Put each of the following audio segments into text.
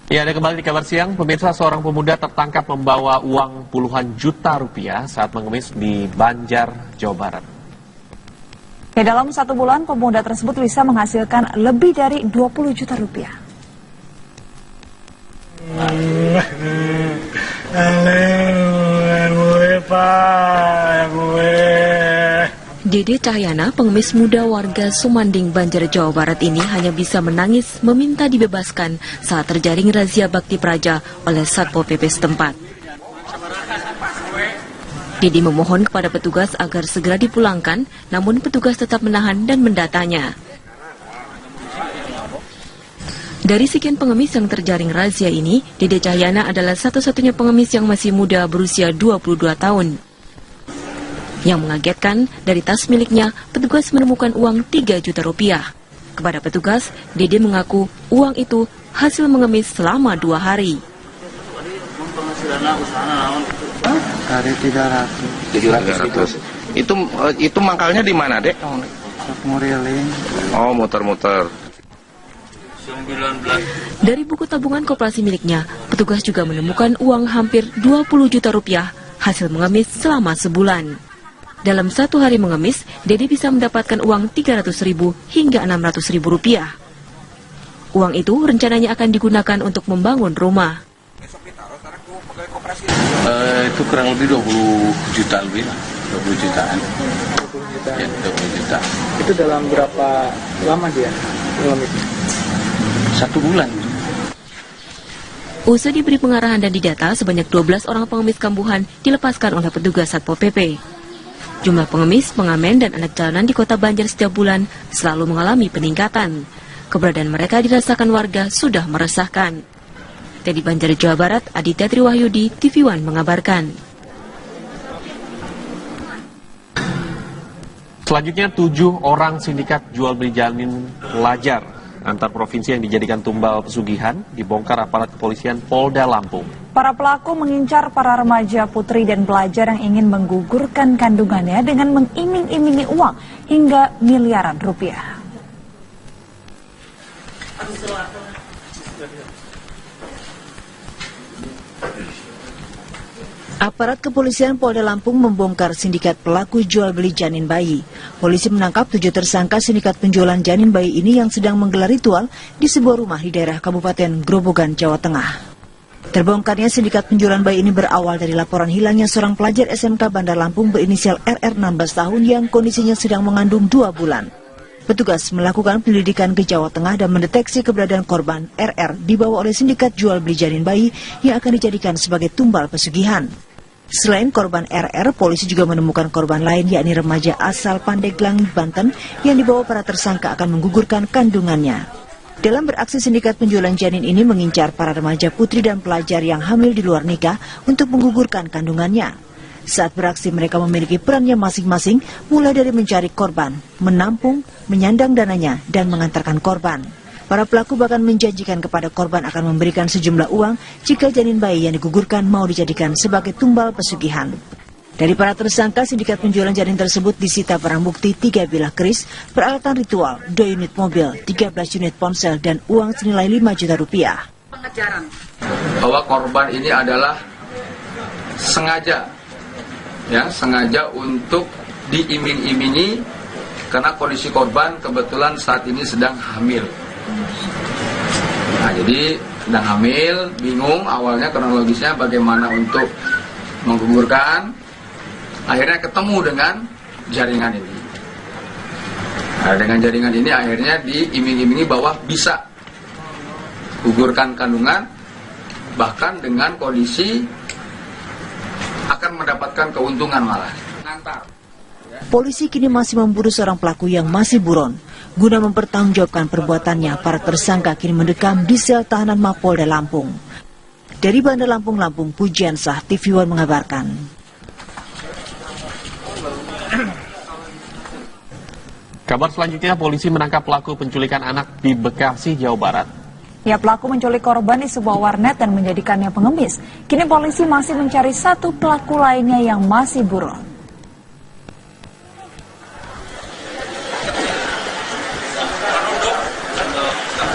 Ya, ada kembali di kabar siang. Pemirsa, seorang pemuda tertangkap membawa uang puluhan juta rupiah saat mengemis di Banjar, Jawa Barat. Ya, dalam 1 bulan, pemuda tersebut bisa menghasilkan lebih dari 20 juta rupiah. Dede Cahyana, pengemis muda warga Sumanding, Banjar, Jawa Barat ini hanya bisa menangis meminta dibebaskan saat terjaring razia Bakti Praja oleh Satpol PP setempat. Dede memohon kepada petugas agar segera dipulangkan, namun petugas tetap menahan dan mendatanya. Dari sekian pengemis yang terjaring razia ini, Dede Cahyana adalah satu-satunya pengemis yang masih muda berusia 22 tahun. Yang mengagetkan, dari tas miliknya, petugas menemukan uang 3 juta rupiah. Kepada petugas, Dede mengaku uang itu hasil mengemis selama 2 hari. Hari 300. Itu mangkalnya di mana, Dek? Muriling. Oh, muter-muter. Dari buku tabungan koperasi miliknya, petugas juga menemukan uang hampir 20 juta rupiah hasil mengemis selama sebulan. Dalam 1 hari mengemis, Dede bisa mendapatkan uang 300.000 hingga 600.000 rupiah. Uang itu rencananya akan digunakan untuk membangun rumah. Itu kurang lebih 20 juta lebih lah. 20 jutaan. 20 juta. Ya, 20 juta. Itu dalam berapa lama dia mengemisnya? 1 bulan. Usai diberi pengarahan dan didata, sebanyak 12 orang pengemis kambuhan dilepaskan oleh petugas Satpol PP. Jumlah pengemis, pengamen, dan anak jalanan di kota Banjar setiap bulan selalu mengalami peningkatan. Keberadaan mereka dirasakan warga sudah meresahkan. Dari Banjar, Jawa Barat, Aditya Triwahyudi, TV One mengabarkan. Selanjutnya, 7 orang sindikat jual beli janin pelajar antar provinsi yang dijadikan tumbal pesugihan dibongkar aparat kepolisian Polda Lampung. Para pelaku mengincar para remaja, putri, dan pelajar yang ingin menggugurkan kandungannya dengan mengiming-imingi uang hingga miliaran rupiah. Aparat kepolisian Polda Lampung membongkar sindikat pelaku jual beli janin bayi. Polisi menangkap 7 tersangka sindikat penjualan janin bayi ini yang sedang menggelar ritual di sebuah rumah di daerah Kabupaten Grobogan, Jawa Tengah. Terbongkarnya sindikat penjualan bayi ini berawal dari laporan hilangnya seorang pelajar SMK Bandar Lampung berinisial RR 16 tahun yang kondisinya sedang mengandung 2 bulan. Petugas melakukan penyelidikan ke Jawa Tengah dan mendeteksi keberadaan korban RR dibawa oleh sindikat jual beli janin bayi yang akan dijadikan sebagai tumbal pesugihan. Selain korban RR, polisi juga menemukan korban lain yakni remaja asal Pandeglang, Banten yang dibawa para tersangka akan menggugurkan kandungannya. Dalam beraksi, sindikat penjualan janin ini mengincar para remaja putri dan pelajar yang hamil di luar nikah untuk menggugurkan kandungannya. Saat beraksi, mereka memiliki perannya masing-masing, mulai dari mencari korban, menampung, menyandang dananya, dan mengantarkan korban. Para pelaku bahkan menjanjikan kepada korban akan memberikan sejumlah uang jika janin bayi yang digugurkan mau dijadikan sebagai tumbal pesugihan. Dari para tersangka, sindikat penjualan janin tersebut disita barang bukti 3 bilah keris, peralatan ritual, 2 unit mobil, 13 unit ponsel, dan uang senilai 5 juta rupiah. Bahwa korban ini adalah sengaja untuk diiming-imingi karena kondisi korban kebetulan saat ini sedang hamil. Nah, jadi sedang hamil, bingung awalnya kronologisnya bagaimana untuk menggugurkan, akhirnya ketemu dengan jaringan ini. Nah, dengan jaringan ini akhirnya diiming-imingi bahwa bisa gugurkan kandungan, bahkan dengan kondisi akan mendapatkan keuntungan malah. Polisi kini masih memburu seorang pelaku yang masih buron. Guna mempertanggungjawabkan perbuatannya, para tersangka kini mendekam di sel tahanan Mapolda Lampung. Dari Bandar Lampung, Pujiansah, TV One mengabarkan. Kabar selanjutnya, polisi menangkap pelaku penculikan anak di Bekasi, Jawa Barat. Ya, pelaku menculik korban di sebuah warnet dan menjadikannya pengemis. Kini polisi masih mencari 1 pelaku lainnya yang masih buron.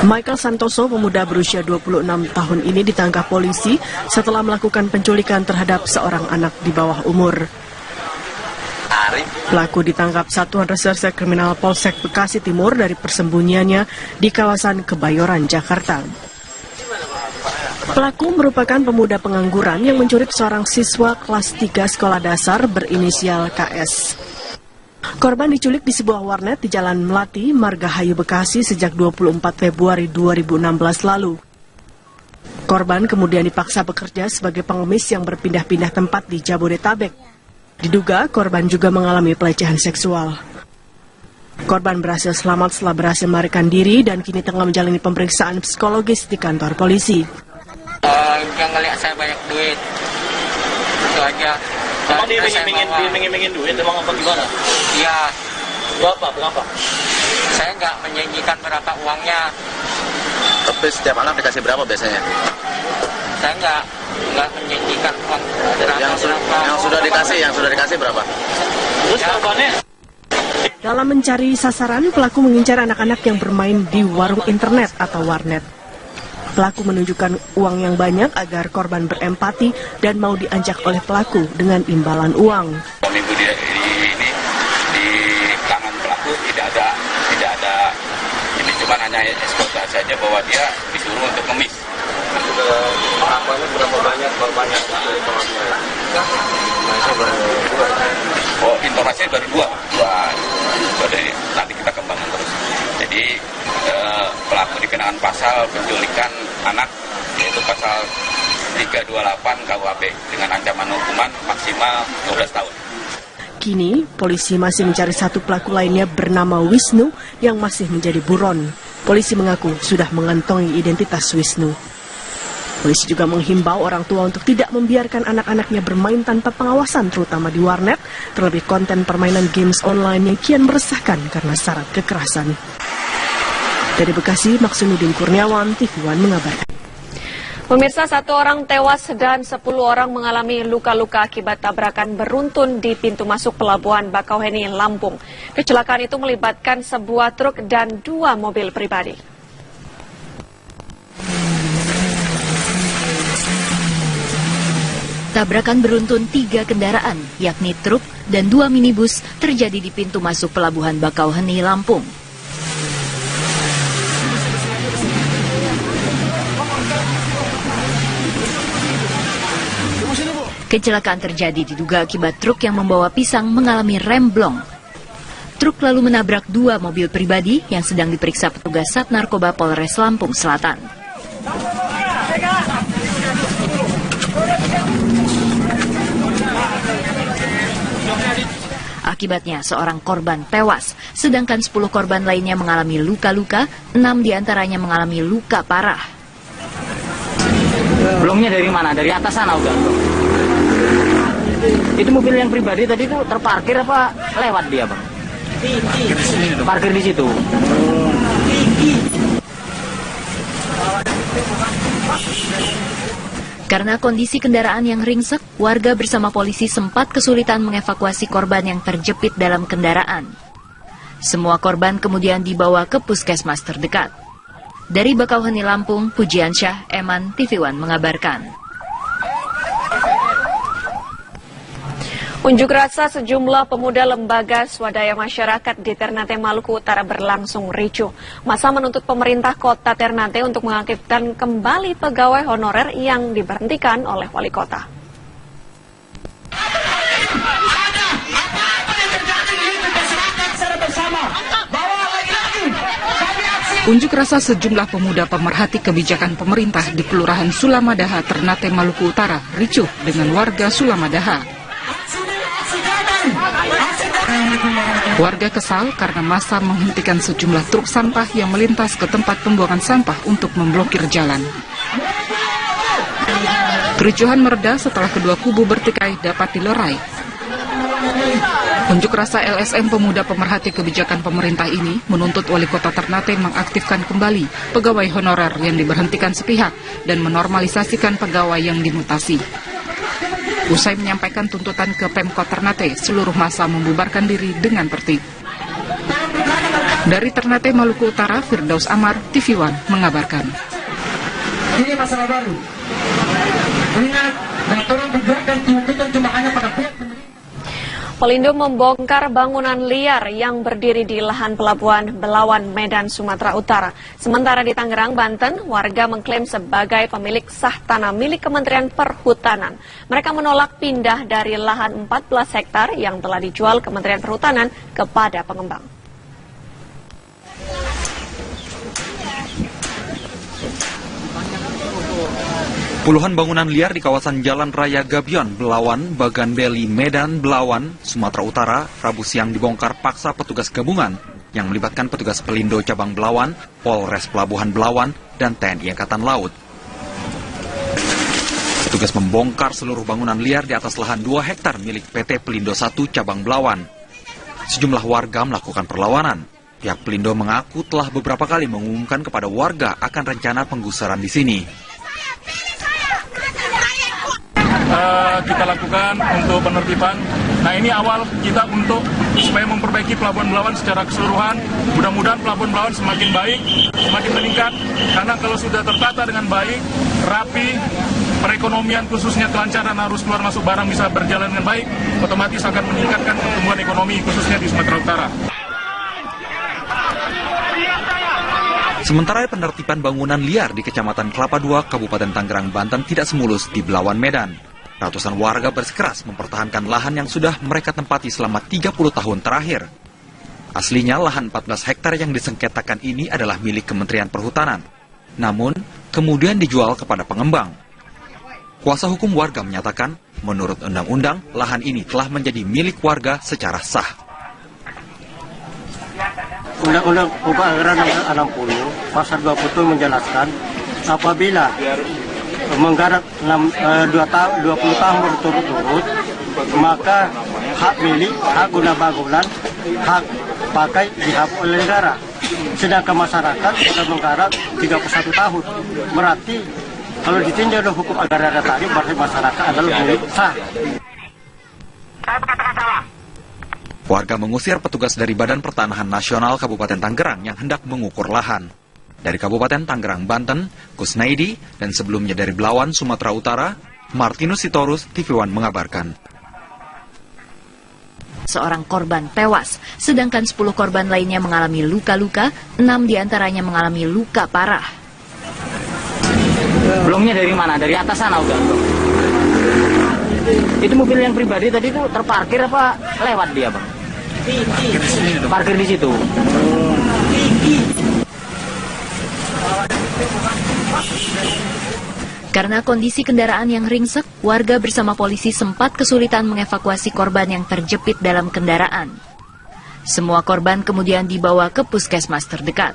Michael Santoso, pemuda berusia 26 tahun ini ditangkap polisi setelah melakukan penculikan terhadap seorang anak di bawah umur. Pelaku ditangkap Satuan Reserse Kriminal Polsek Bekasi Timur dari persembunyiannya di kawasan Kebayoran, Jakarta. Pelaku merupakan pemuda pengangguran yang mencuri seorang siswa kelas 3 sekolah dasar berinisial KS. Korban diculik di sebuah warnet di Jalan Melati, Margahayu, Bekasi sejak 24 Februari 2016 lalu. Korban kemudian dipaksa bekerja sebagai pengemis yang berpindah-pindah tempat di Jabodetabek. Diduga korban juga mengalami pelecehan seksual. Korban berhasil selamat setelah berhasil melarikan diri dan kini tengah menjalani pemeriksaan psikologis di kantor polisi. Yang ngeliat saya banyak duit, itu aja. Emang dia ingin duit, emang apa gimana? Iya. Berapa? Saya nggak menjanjikan berapa uangnya. Tapi setiap anak dikasih berapa biasanya? Saya nggak menjanjikan uang berapa. Yang sudah dikasih berapa? Terus korbannya? Dalam mencari sasaran, pelaku mengincar anak-anak yang bermain di warung internet atau warnet. Pelaku menunjukkan uang yang banyak agar korban berempati dan mau diajak oleh pelaku dengan imbalan uang. Minggu di kalangan pelaku tidak ada ini cuma hanya ekspektasi saja bahwa dia disuruh untuk ngemis. Berapa banyak korbannya? Oh, informasinya baru dua. Nanti kita kembangkan terus. Jadi pelaku dikenakan pasal penculikan anak, yaitu pasal 328 KUHP dengan ancaman hukuman maksimal 12 tahun. Kini, polisi masih mencari satu pelaku lainnya bernama Wisnu yang masih menjadi buron. Polisi mengaku sudah mengantongi identitas Wisnu. Polisi juga menghimbau orang tua untuk tidak membiarkan anak-anaknya bermain tanpa pengawasan, terutama di warnet, terlebih konten permainan games online yang kian meresahkan karena syarat kekerasan. Dari Bekasi, Maksumuddin Kurniawan, TV One mengabarkan. Pemirsa, 1 orang tewas dan 10 orang mengalami luka-luka akibat tabrakan beruntun di pintu masuk Pelabuhan Bakauheni, Lampung. Kecelakaan itu melibatkan sebuah truk dan 2 mobil pribadi. Tabrakan beruntun 3 kendaraan, yakni truk dan 2 minibus, terjadi di pintu masuk Pelabuhan Bakauheni, Lampung. Kecelakaan terjadi diduga akibat truk yang membawa pisang mengalami remblong. Truk lalu menabrak 2 mobil pribadi yang sedang diperiksa petugas Sat Narkoba Polres Lampung Selatan. Akibatnya seorang korban tewas, sedangkan 10 korban lainnya mengalami luka-luka, 6 diantaranya mengalami luka parah. Blongnya dari mana? Dari atas sana udah? Itu mobil yang pribadi tadi itu terparkir apa lewat dia, Bang? Parkir di situ. Karena kondisi kendaraan yang ringsek, warga bersama polisi sempat kesulitan mengevakuasi korban yang terjepit dalam kendaraan. Semua korban kemudian dibawa ke puskesmas terdekat. Dari Bakauheni, Lampung, Pujiansyah, Eman, TV One mengabarkan. Unjuk rasa sejumlah pemuda lembaga swadaya masyarakat di Ternate, Maluku Utara berlangsung ricuh. Masa menuntut pemerintah kota Ternate untuk mengaktifkan kembali pegawai honorer yang diberhentikan oleh wali kota. Unjuk rasa sejumlah pemuda pemerhati kebijakan pemerintah di Kelurahan Sulamadaha, Ternate, Maluku Utara ricuh dengan warga Sulamadaha. Warga kesal karena massa menghentikan sejumlah truk sampah yang melintas ke tempat pembuangan sampah untuk memblokir jalan. Kericuhan mereda setelah kedua kubu bertikai dapat dilerai. Unjuk rasa LSM Pemuda Pemerhati Kebijakan Pemerintah ini menuntut Wali Kota Ternate mengaktifkan kembali pegawai honorer yang diberhentikan sepihak dan menormalisasikan pegawai yang dimutasi. Usai menyampaikan tuntutan ke Pemkot Ternate, seluruh massa membubarkan diri dengan tertib. Dari Ternate, Maluku Utara, Firdaus Amar, TV One mengabarkan. Ini masalah baru. Ingat, dan tolong digerakkan tuntutan cuma hanya pada pihak pemerintah. Pelindo membongkar bangunan liar yang berdiri di lahan pelabuhan Belawan, Medan, Sumatera Utara. Sementara di Tangerang, Banten, warga mengklaim sebagai pemilik sah tanah milik Kementerian Perhutanan. Mereka menolak pindah dari lahan 14 hektar yang telah dijual Kementerian Perhutanan kepada pengembang. Puluhan bangunan liar di kawasan Jalan Raya Gabion, Belawan, Bagandeli, Medan, Belawan, Sumatera Utara, Rabu siang dibongkar paksa petugas gabungan yang melibatkan petugas Pelindo Cabang Belawan, Polres Pelabuhan Belawan, dan TNI Angkatan Laut. Petugas membongkar seluruh bangunan liar di atas lahan 2 hektar milik PT Pelindo 1 Cabang Belawan. Sejumlah warga melakukan perlawanan. Pihak Pelindo mengaku telah beberapa kali mengumumkan kepada warga akan rencana penggusuran di sini. Kita lakukan untuk penertiban. Nah, ini awal kita untuk supaya memperbaiki Pelabuhan Belawan secara keseluruhan. Mudah-mudahan Pelabuhan Belawan semakin baik, semakin meningkat. Karena kalau sudah tertata dengan baik, rapi, perekonomian khususnya kelancaran arus keluar masuk barang bisa berjalan dengan baik, otomatis akan meningkatkan pertumbuhan ekonomi khususnya di Sumatera Utara. Sementara penertiban bangunan liar di Kecamatan Kelapa II, Kabupaten Tangerang, Banten tidak semulus di Belawan, Medan. Ratusan warga bersikeras mempertahankan lahan yang sudah mereka tempati selama 30 tahun terakhir. Aslinya lahan 14 hektar yang disengketakan ini adalah milik Kementerian Perhutanan. Namun, kemudian dijual kepada pengembang. Kuasa hukum warga menyatakan, menurut undang-undang, lahan ini telah menjadi milik warga secara sah. Undang-Undang Pokok Anggaran Nomor 60 Pasal 20 menjelaskan apabila menggarap 20 tahun berturut-turut, maka hak milik, hak guna bangunan, hak pakai dihapus oleh negara. Sedangkan masyarakat sudah menggarap 31 tahun. Berarti kalau ditinjau oleh hukum agraria tadi, berarti masyarakat adalah milik sah. Warga mengusir petugas dari Badan Pertanahan Nasional Kabupaten Tangerang yang hendak mengukur lahan. Dari Kabupaten Tangerang, Banten, Kusnaidi, dan sebelumnya dari Belawan, Sumatera Utara, Martinus Sitorus, TV One mengabarkan. Seorang korban tewas, sedangkan 10 korban lainnya mengalami luka-luka, 6 diantaranya mengalami luka parah. Belumnya dari mana? Dari atas sana udah? Itu mobil yang pribadi tadi itu terparkir apa lewat dia, Bang? Parkir di situ. Karena kondisi kendaraan yang ringsek, warga bersama polisi sempat kesulitan mengevakuasi korban yang terjepit dalam kendaraan. Semua korban kemudian dibawa ke puskesmas terdekat.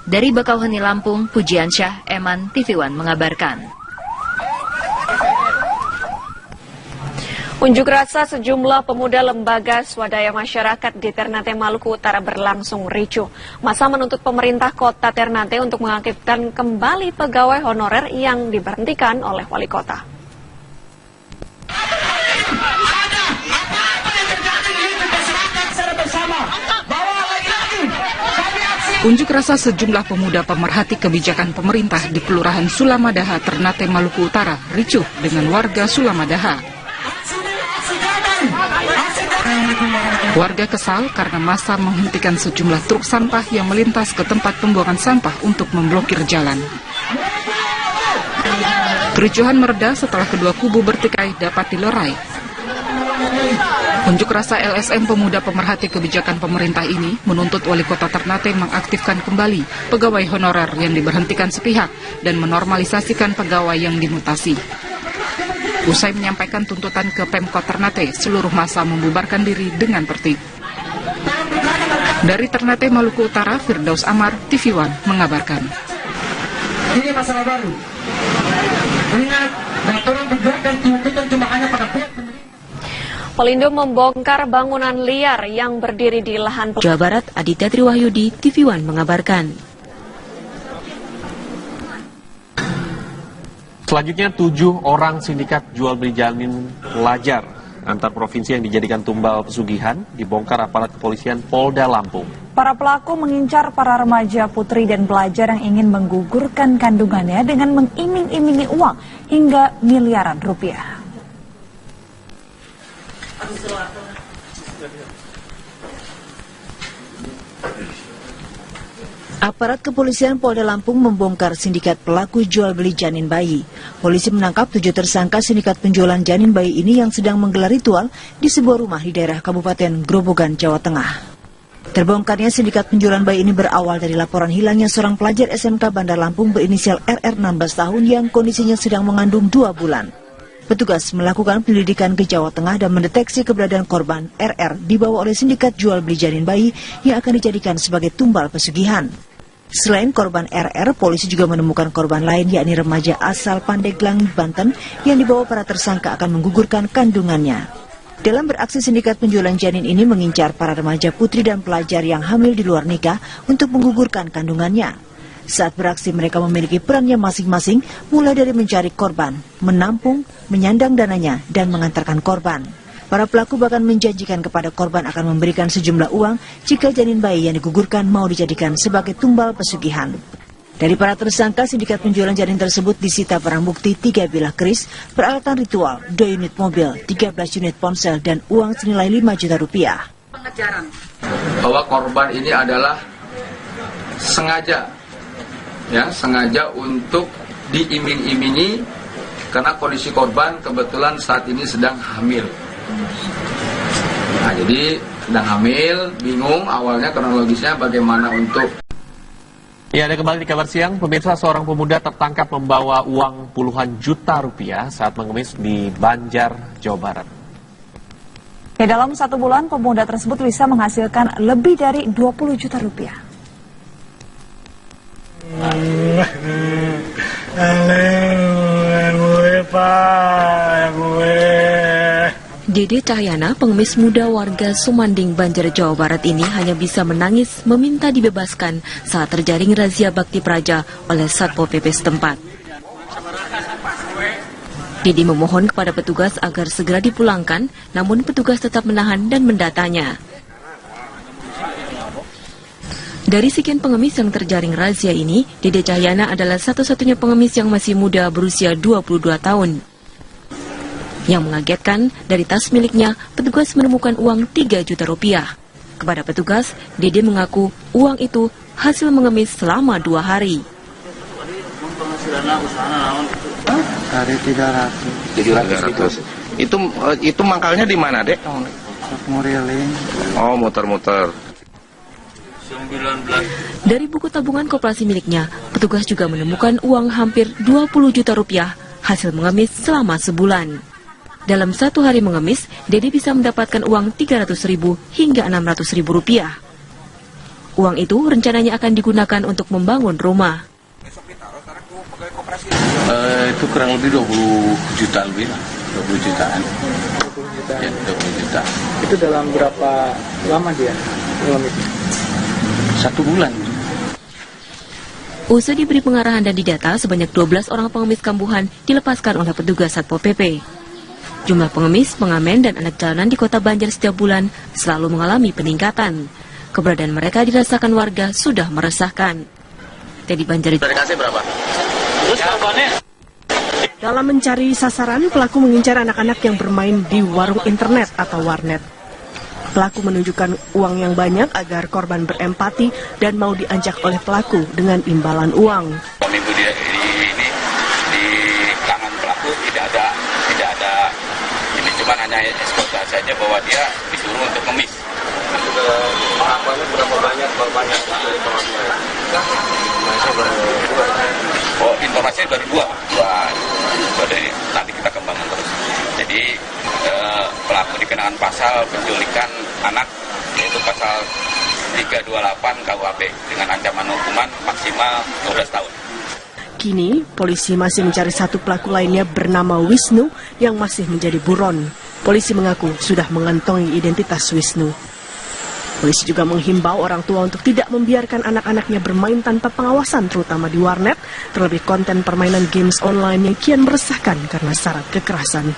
Dari Bakauheni, Lampung, Pujiansyah, Eman, TV One mengabarkan. Unjuk rasa sejumlah pemuda lembaga swadaya masyarakat di Ternate, Maluku Utara berlangsung ricuh. Masa menuntut pemerintah kota Ternate untuk mengaktifkan kembali pegawai honorer yang diberhentikan oleh wali kota. Unjuk rasa sejumlah pemuda pemerhati kebijakan pemerintah di Kelurahan Sulamadaha, Ternate, Maluku Utara ricuh dengan warga Sulamadaha. Warga kesal karena massa menghentikan sejumlah truk sampah yang melintas ke tempat pembuangan sampah untuk memblokir jalan. Kericuhan mereda setelah kedua kubu bertikai dapat dilerai. Unjuk rasa LSM Pemuda Pemerhati Kebijakan Pemerintah ini menuntut Wali Kota Ternate mengaktifkan kembali pegawai honorer yang diberhentikan sepihak dan menormalisasikan pegawai yang dimutasi. Usai menyampaikan tuntutan ke Pemkot Ternate, seluruh massa membubarkan diri dengan tertib. Dari Ternate, Maluku Utara, Firdaus Amar, TV One mengabarkan. Ini masalah baru. Ingat, dan tolong digerakkan tuntutan cuma hanya pada pihak pemerintah. Pelindo membongkar bangunan liar yang berdiri di lahan Jawa Barat. Aditya Triwahyudi, TV One mengabarkan. Selanjutnya 7 orang sindikat jual beli janin pelajar antar provinsi yang dijadikan tumbal pesugihan dibongkar aparat kepolisian Polda Lampung. Para pelaku mengincar para remaja putri dan pelajar yang ingin menggugurkan kandungannya dengan mengiming-imingi uang hingga miliaran rupiah. Aparat kepolisian Polda Lampung membongkar sindikat pelaku jual beli janin bayi. Polisi menangkap 7 tersangka sindikat penjualan janin bayi ini yang sedang menggelar ritual di sebuah rumah di daerah Kabupaten Grobogan, Jawa Tengah. Terbongkarnya sindikat penjualan bayi ini berawal dari laporan hilangnya seorang pelajar SMK Bandar Lampung berinisial RR 16 tahun yang kondisinya sedang mengandung 2 bulan. Petugas melakukan penyelidikan ke Jawa Tengah dan mendeteksi keberadaan korban RR dibawa oleh sindikat jual beli janin bayi yang akan dijadikan sebagai tumbal pesugihan. Selain korban RR, polisi juga menemukan korban lain yakni remaja asal Pandeglang, Banten yang dibawa para tersangka akan menggugurkan kandungannya. Dalam beraksi sindikat penjualan janin ini mengincar para remaja putri dan pelajar yang hamil di luar nikah untuk menggugurkan kandungannya. Saat beraksi mereka memiliki perannya masing-masing mulai dari mencari korban, menampung, menyandang dananya, dan mengantarkan korban. Para pelaku bahkan menjanjikan kepada korban akan memberikan sejumlah uang jika janin bayi yang digugurkan mau dijadikan sebagai tumbal pesugihan. Dari para tersangka, sindikat penjualan janin tersebut disita barang bukti 3 bilah keris, peralatan ritual, 2 unit mobil, 13 unit ponsel, dan uang senilai 5 juta rupiah. Bahwa korban ini adalah sengaja untuk diiming-imingi karena kondisi korban kebetulan saat ini sedang hamil. Nah, jadi sedang hamil, bingung awalnya kronologisnya bagaimana untuk... Ya, ada kembali di kabar siang. Pemirsa, seorang pemuda tertangkap membawa uang puluhan juta rupiah saat mengemis di Banjar, Jawa Barat. Ya, dalam 1 bulan pemuda tersebut bisa menghasilkan lebih dari 20 juta rupiah. Dede Cahyana, pengemis muda warga Sumanding, Banjar, Jawa Barat ini hanya bisa menangis meminta dibebaskan saat terjaring razia Bakti Praja oleh Satpol PP setempat. Dede memohon kepada petugas agar segera dipulangkan, namun petugas tetap menahan dan mendatanya. Dari sekian pengemis yang terjaring razia ini, Dede Cahyana adalah satu-satunya pengemis yang masih muda berusia 22 tahun. Yang mengagetkan, dari tas miliknya, petugas menemukan uang 3 juta rupiah. Kepada petugas, Dede mengaku uang itu hasil mengemis selama 2 hari. Hari 300. Itu mangkalnya di mana, Dek? Muriling. Oh, muter-muter. Dari buku tabungan koperasi miliknya, petugas juga menemukan uang hampir 20 juta rupiah hasil mengemis selama sebulan. Dalam 1 hari mengemis, Dede bisa mendapatkan uang 300.000 hingga 600.000 rupiah. Uang itu rencananya akan digunakan untuk membangun rumah. Itu kurang lebih 20 juta lebih lah, 20 jutaan. 20 juta. Itu dalam berapa lama dia mengemis? 1 bulan. Usai diberi pengarahan dan didata, sebanyak 12 orang pengemis kambuhan dilepaskan oleh petugas Satpol PP. Jumlah pengemis, pengamen, dan anak jalanan di kota Banjar setiap bulan selalu mengalami peningkatan. Keberadaan mereka dirasakan warga sudah meresahkan. Teddy Banjar. Dikasih berapa? Terus korbannya? Dalam mencari sasaran, pelaku mengincar anak-anak yang bermain di warung internet atau warnet. Pelaku menunjukkan uang yang banyak agar korban berempati dan mau diajak oleh pelaku dengan imbalan uang. Minggu dia ini di tangan pelaku tidak ada ini, cuma hanya ekspektasi saja bahwa dia disuruh untuk ngemis. Pengakuannya berapa banyak korbannya? Oh, informasinya baru dua. Nanti kita kembangkan terus. Jadi pelaku dikenakan pasal penculikan anak, yaitu pasal 328 KUHP dengan ancaman hukuman maksimal 12 tahun. Kini, polisi masih mencari 1 pelaku lainnya bernama Wisnu yang masih menjadi buron. Polisi mengaku sudah mengantongi identitas Wisnu. Polisi juga menghimbau orang tua untuk tidak membiarkan anak-anaknya bermain tanpa pengawasan, terutama di warnet, terlebih konten permainan games online yang kian meresahkan karena syarat kekerasan.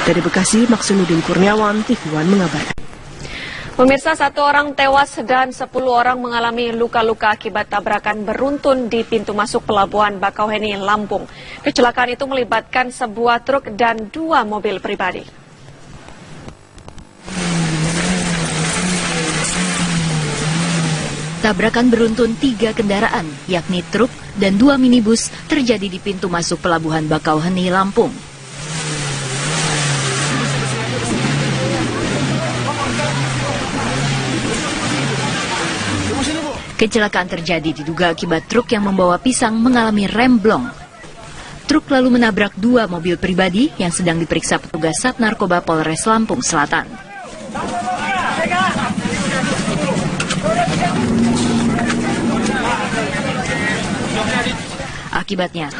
Dari Bekasi, Maksunuddin Kurniawan, TV One mengabarkan. Pemirsa, 1 orang tewas dan 10 orang mengalami luka-luka akibat tabrakan beruntun di pintu masuk Pelabuhan Bakauheni, Lampung. Kecelakaan itu melibatkan sebuah truk dan 2 mobil pribadi. Tabrakan beruntun 3 kendaraan, yakni truk dan 2 minibus, terjadi di pintu masuk Pelabuhan Bakauheni, Lampung. Kecelakaan terjadi diduga akibat truk yang membawa pisang mengalami remblong. Truk lalu menabrak 2 mobil pribadi yang sedang diperiksa petugas Sat Narkoba Polres Lampung Selatan. Akibatnya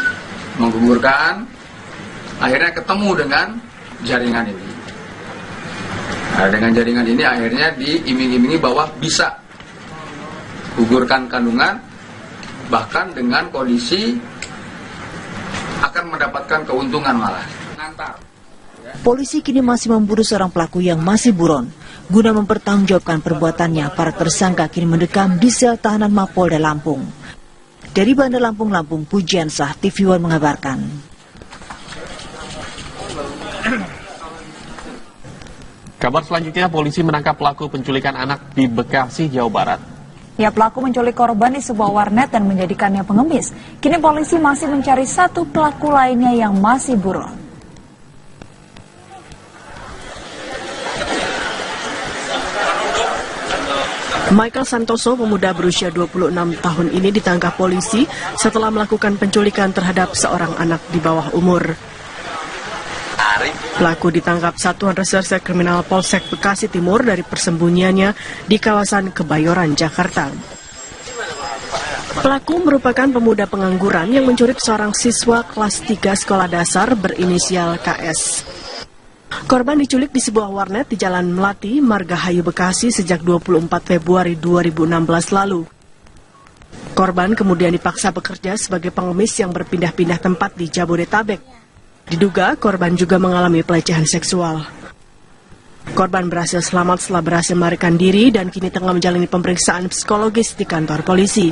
menggugurkan, akhirnya ketemu dengan jaringan ini. Nah, dengan jaringan ini akhirnya diiming-imingi bahwa bisa gugurkan kandungan, bahkan dengan kondisi akan mendapatkan keuntungan malah. Polisi kini masih memburu seorang pelaku yang masih buron. Guna mempertanggungjawabkan perbuatannya, para tersangka kini mendekam di sel tahanan Mapolda Lampung. Dari Bandar Lampung, Pujiansah, TV One mengabarkan. Kabar selanjutnya, polisi menangkap pelaku penculikan anak di Bekasi, Jawa Barat. Ya, pelaku menculik korban di sebuah warnet dan menjadikannya pengemis. Kini polisi masih mencari 1 pelaku lainnya yang masih buron. Michael Santoso, pemuda berusia 26 tahun ini ditangkap polisi setelah melakukan penculikan terhadap seorang anak di bawah umur. Pelaku ditangkap Satuan Reserse Kriminal Polsek Bekasi Timur dari persembunyiannya di kawasan Kebayoran, Jakarta. Pelaku merupakan pemuda pengangguran yang menculik seorang siswa kelas 3 sekolah dasar berinisial KS. Korban diculik di sebuah warnet di Jalan Melati, Margahayu, Bekasi sejak 24 Februari 2016 lalu. Korban kemudian dipaksa bekerja sebagai pengemis yang berpindah-pindah tempat di Jabodetabek. Diduga korban juga mengalami pelecehan seksual. Korban berhasil selamat setelah berhasil melarikan diri dan kini tengah menjalani pemeriksaan psikologis di kantor polisi.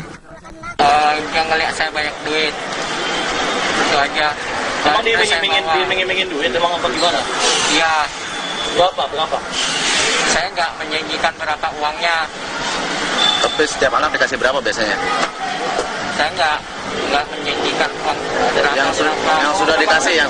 Yang ngeliat saya banyak duit, itu aja. Emang dia ingin duit, emang apa gimana? Iya. Berapa? Saya nggak menjanjikan berapa uangnya. Tapi setiap anak dikasih berapa biasanya? Saya nggak menjanjikan uang berapa. Yang sudah dikasih,